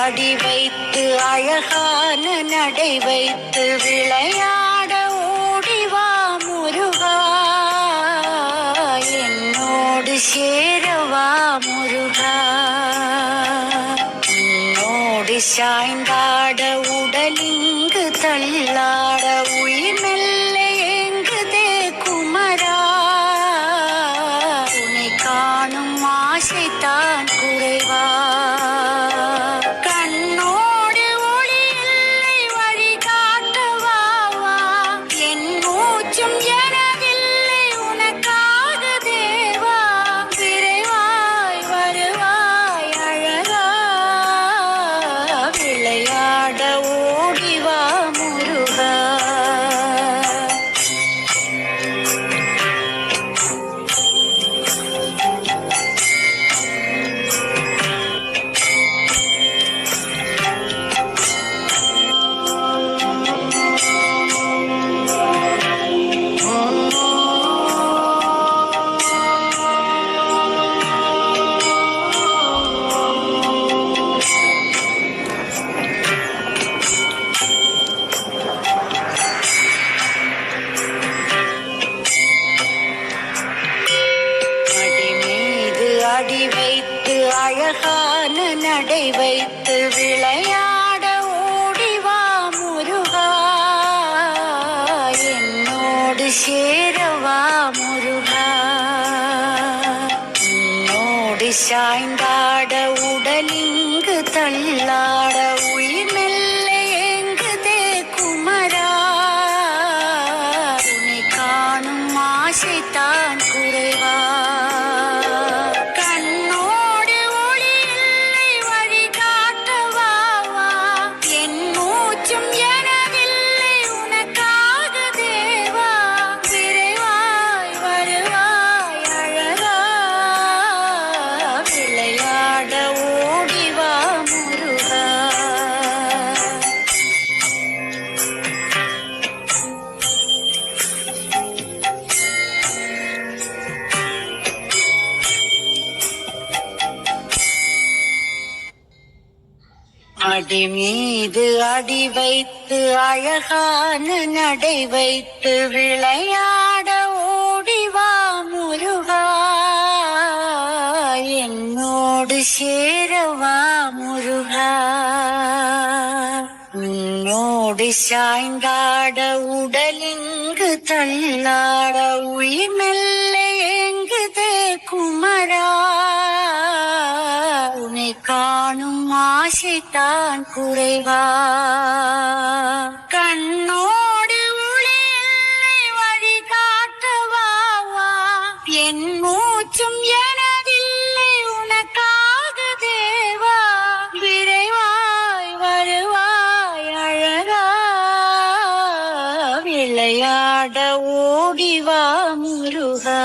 அடி வைத்து அழகான நடை வைத்து விளையாட ஓடிவா முருகா, என்னோடு சேரவா முருகா. உன்னோடு சாய்ந்தாட உடலிங்கு தள்ளாட உயிர் மெல்ல ஏங்குதே குமரா, உன்னை காணும் ஆசைத்தான் குறைவா. கண்ணோடு ஒளி இல்லை வழிகாட்டவாவா, என் மூச்சும் எனதில்லை உனக்காக தேவா. விரைவாய் வருவாய் அழகா, விளையாட ஓடிவா முருகா. அடி வைத்து அழகான நடை வைத்து விளையாட ஓடிவா முருகா, என்னோடு சேரவா முருகா. உன்னோடு சாய்ந்தாட உடலிங்கு தள்ளாட உயிர் மெல்ல ஏங்குதே குமரா, உன்னை காணும் ஆசைத்தான் குறைவா. அடி மீது அடி வைத்து அழகான நடை வைத்து விளையாட ஓடிவா முருகா, என்னோடு சேரவா முருகா. உன்னோடு சாய்ந்தாட உடலிங்கு தள்ளாட உயிர் மெல்ல ஏங்குதே குமரா, உன்னை காணும் ஆசைத்தான் குறைவா. கண்ணோடு ஒளி இல்லை வழிகாட்டவாவா, என் மூச்சும் எனதில்லை உனக்காக தேவா. விரைவாய் வருவாய் அழகா, விளையாட ஓடிவா முருகா.